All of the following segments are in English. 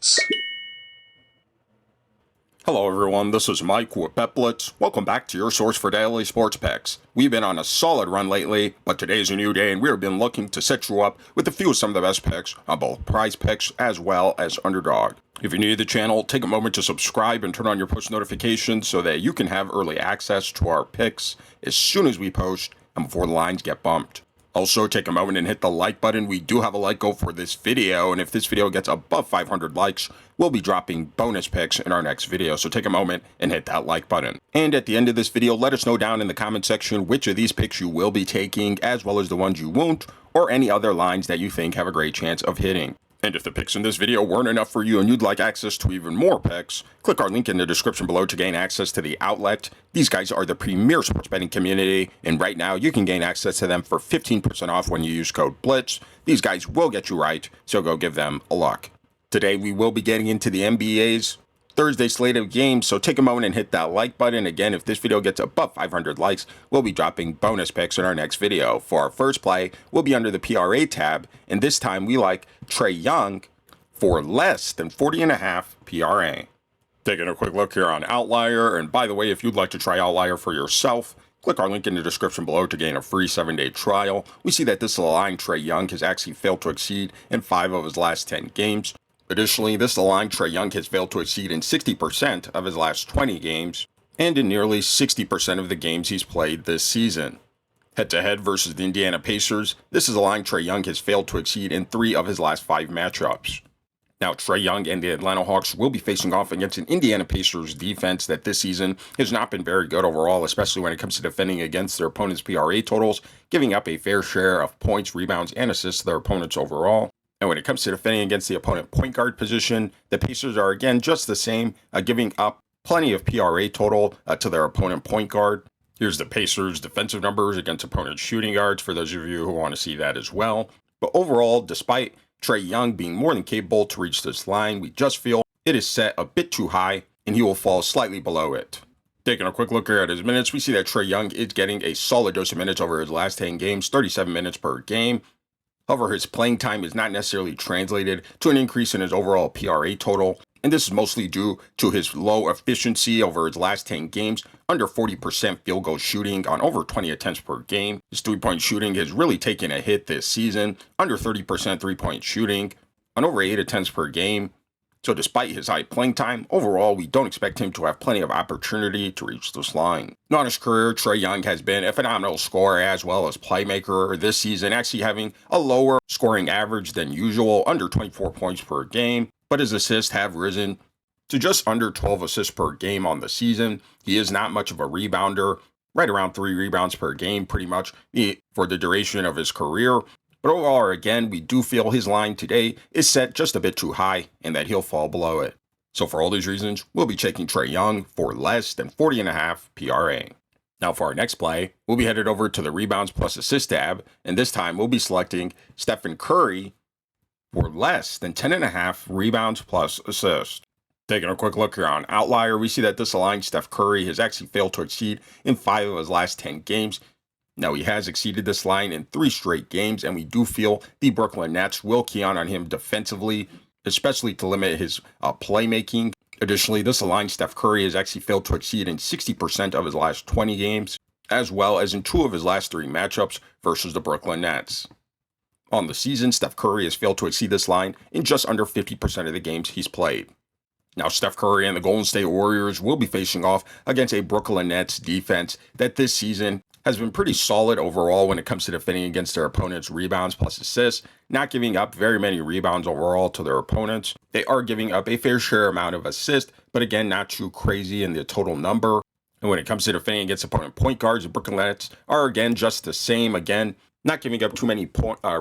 Bets. Hello everyone, this is Mike with BetBlitz. Welcome back to your source for daily sports picks. We've been on a solid run lately, but today's a new day and we've been looking to set you up with a few of some of the best picks on both PrizePicks as well as Underdog. If you're new to the channel, take a moment to subscribe and turn on your push notifications so that you can have early access to our picks as soon as we post and before the lines get bumped. Also, take a moment and hit the like button. We do have a like goal for this video, and if this video gets above 500 likes, we'll be dropping bonus picks in our next video. So take a moment and hit that like button. And at the end of this video, let us know down in the comment section which of these picks you will be taking, as well as the ones you won't, or any other lines that you think have a great chance of hitting. And if the picks in this video weren't enough for you and you'd like access to even more picks, click our link in the description below to gain access to the outlet. These guys are the premier sports betting community, and right now you can gain access to them for 15% off when you use code BLITZ. These guys will get you right, so go give them a look. Today we will be getting into the NBA's Thursday slate of games, so take a moment and hit that like button. Again, if this video gets above 500 likes, we'll be dropping bonus picks in our next video. For our first play, we'll be under the PRA tab, and this time we like Trae Young for less than 40.5 PRA. Taking a quick look here on Outlier, and by the way, if you'd like to try Outlier for yourself, click our link in the description below to gain a free 7-day trial. We see that this line Trae Young has actually failed to exceed in 5 of his last 10 games. Additionally, this line Trae Young has failed to exceed in 60% of his last 20 games, and in nearly 60% of the games he's played this season. Head-to-head versus the Indiana Pacers, this is a line Trae Young has failed to exceed in 3 of his last 5 matchups. Now, Trae Young and the Atlanta Hawks will be facing off against an Indiana Pacers defense that this season has not been very good overall, especially when it comes to defending against their opponents' PRA totals, giving up a fair share of points, rebounds, and assists to their opponents overall. And when it comes to defending against the opponent point guard position, the Pacers are again just the same, giving up plenty of PRA total to their opponent point guard. Here's the Pacers' defensive numbers against opponent shooting guards for those of you who want to see that as well. But overall, despite Trae Young being more than capable to reach this line, we just feel it is set a bit too high and he will fall slightly below it. Taking a quick look here at his minutes, we see that Trae Young is getting a solid dose of minutes over his last 10 games, 37 minutes per game. However, his playing time is not necessarily translated to an increase in his overall PRA total, and this is mostly due to his low efficiency over his last 10 games, under 40% field goal shooting on over 20 attempts per game. His three-point shooting has really taken a hit this season, under 30% three-point shooting on over 8 attempts per game. So despite his high playing time, overall, we don't expect him to have plenty of opportunity to reach this line. Now in his career, Trae Young has been a phenomenal scorer as well as playmaker this season, actually having a lower scoring average than usual, under 24 points per game, but his assists have risen to just under 12 assists per game on the season. He is not much of a rebounder, right around 3 rebounds per game pretty much for the duration of his career. But overall, again, we do feel his line today is set just a bit too high and that he'll fall below it. So for all these reasons, we'll be taking Trae Young for less than 40.5 PRA. Now for our next play, we'll be headed over to the rebounds plus assist tab, and this time we'll be selecting Stephen Curry for less than 10.5 rebounds plus assist. Taking a quick look here on Outlier, we see that this line Steph Curry has actually failed to exceed in 5 of his last 10 games. Now, he has exceeded this line in 3 straight games, and we do feel the Brooklyn Nets will key on him defensively, especially to limit his playmaking. Additionally, this line Steph Curry has actually failed to exceed in 60% of his last 20 games, as well as in 2 of his last 3 matchups versus the Brooklyn Nets. On the season, Steph Curry has failed to exceed this line in just under 50% of the games he's played. Now, Steph Curry and the Golden State Warriors will be facing off against a Brooklyn Nets defense that this season has been pretty solid overall when it comes to defending against their opponents' rebounds plus assists, not giving up very many rebounds overall to their opponents. They are giving up a fair share amount of assists, but again, not too crazy in the total number. And when it comes to defending against opponent point guards, the Brooklyn Nets are again just the same, again, not giving up too many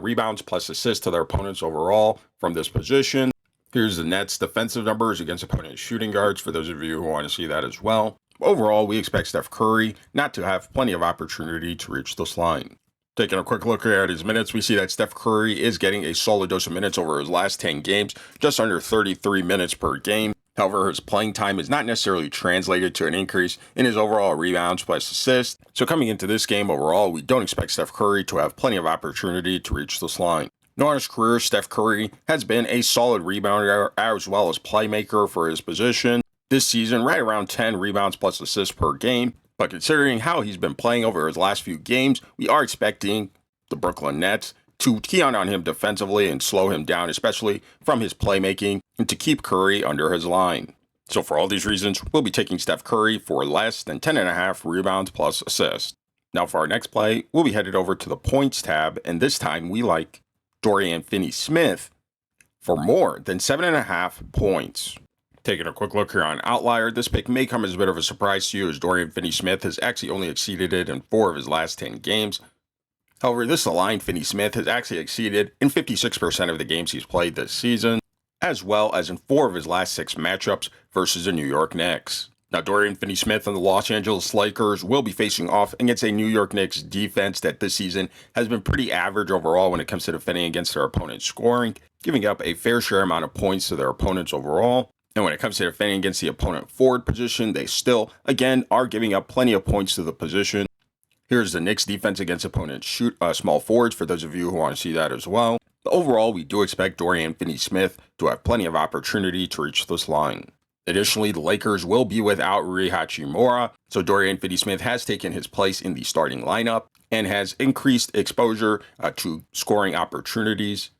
rebounds plus assists to their opponents overall from this position. Here's the Nets' defensive numbers against opponent shooting guards for those of you who want to see that as well. Overall, we expect Steph Curry not to have plenty of opportunity to reach this line. Taking a quick look here at his minutes, we see that Steph Curry is getting a solid dose of minutes over his last 10 games, just under 33 minutes per game. However, his playing time is not necessarily translated to an increase in his overall rebounds plus assists. So coming into this game overall, we don't expect Steph Curry to have plenty of opportunity to reach this line. Now, in his career, Steph Curry has been a solid rebounder as well as playmaker for his position. This season, right around 10 rebounds plus assists per game. But considering how he's been playing over his last few games, we are expecting the Brooklyn Nets to key on him defensively and slow him down, especially from his playmaking, and to keep Curry under his line. So for all these reasons, we'll be taking Steph Curry for less than 10.5 rebounds plus assists. Now for our next play, we'll be headed over to the points tab, and this time we like Dorian Finney-Smith for more than 7.5 points. Taking a quick look here on Outlier, this pick may come as a bit of a surprise to you, as Dorian Finney-Smith has actually only exceeded it in 4 of his last 10 games. However, this line Finney-Smith has actually exceeded in 56% of the games he's played this season, as well as in 4 of his last 6 matchups versus the New York Knicks. Now, Dorian Finney-Smith and the Los Angeles Lakers will be facing off against a New York Knicks defense that this season has been pretty average overall when it comes to defending against their opponent's scoring, giving up a fair share amount of points to their opponents overall. And when it comes to defending against the opponent forward position, they still, again, are giving up plenty of points to the position. Here's the Knicks defense against opponents small forwards, for those of you who want to see that as well. But overall, we do expect Dorian Finney-Smith to have plenty of opportunity to reach this line. Additionally, the Lakers will be without Rui Hachimura, so Dorian Finney-Smith has taken his place in the starting lineup and has increased exposure to scoring opportunities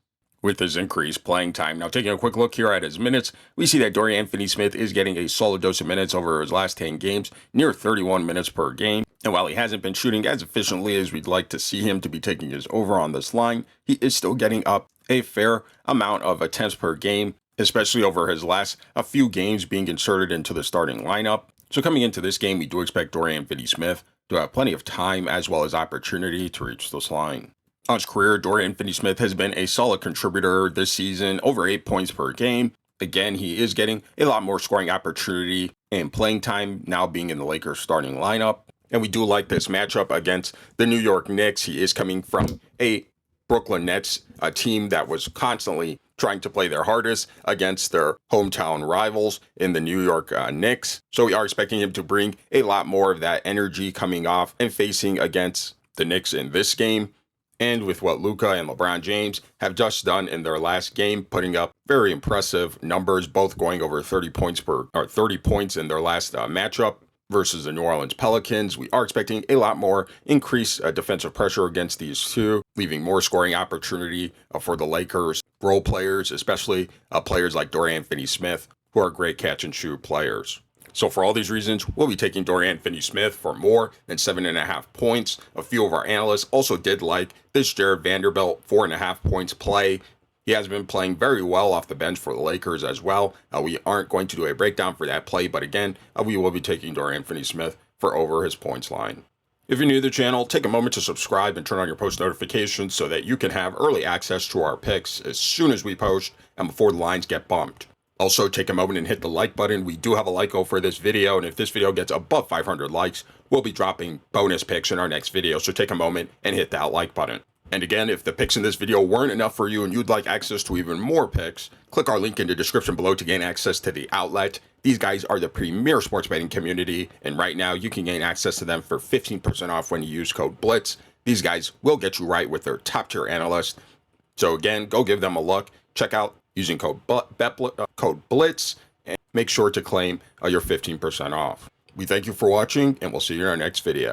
with his increased playing time. Now, taking a quick look here at his minutes, we see that Dorian Finney-Smith is getting a solid dose of minutes over his last 10 games, near 31 minutes per game. And while he hasn't been shooting as efficiently as we'd like to see him to be taking his over on this line, he is still getting up a fair amount of attempts per game, especially over his last few games being inserted into the starting lineup. So coming into this game, we do expect Dorian Finney-Smith to have plenty of time as well as opportunity to reach this line. On his career, Dorian Finney-Smith has been a solid contributor this season, over 8 points per game. Again, he is getting a lot more scoring opportunity and playing time now being in the Lakers starting lineup. And we do like this matchup against the New York Knicks. He is coming from a Brooklyn Nets, a team that was constantly trying to play their hardest against their hometown rivals in the New York Knicks. So we are expecting him to bring a lot more of that energy coming off and facing against the Knicks in this game. And with what Luka and LeBron James have just done in their last game, putting up very impressive numbers, both going over 30 points in their last matchup versus the New Orleans Pelicans, we are expecting a lot more increased defensive pressure against these two, leaving more scoring opportunity for the Lakers role players, especially players like Dorian Finney-Smith, who are great catch and shoot players. So for all these reasons, we'll be taking Dorian Finney-Smith for more than 7.5 points. A few of our analysts also did like this Jared Vanderbilt 4.5 points play. He has been playing very well off the bench for the Lakers as well. We aren't going to do a breakdown for that play, but again, we will be taking Dorian Finney-Smith for over his points line. If you're new to the channel, take a moment to subscribe and turn on your post notifications so that you can have early access to our picks as soon as we post and before the lines get bumped. Also, take a moment and hit the like button. We do have a like goal for this video, and if this video gets above 500 likes, we'll be dropping bonus picks in our next video, so take a moment and hit that like button. And again, if the picks in this video weren't enough for you and you'd like access to even more picks, click our link in the description below to gain access to the outlet. These guys are the premier sports betting community, and right now you can gain access to them for 15% off when you use code BLITZ. These guys will get you right with their top tier analysts. So again, go give them a look. Check out using code BLITZ, and make sure to claim your 15% off. We thank you for watching, and we'll see you in our next video.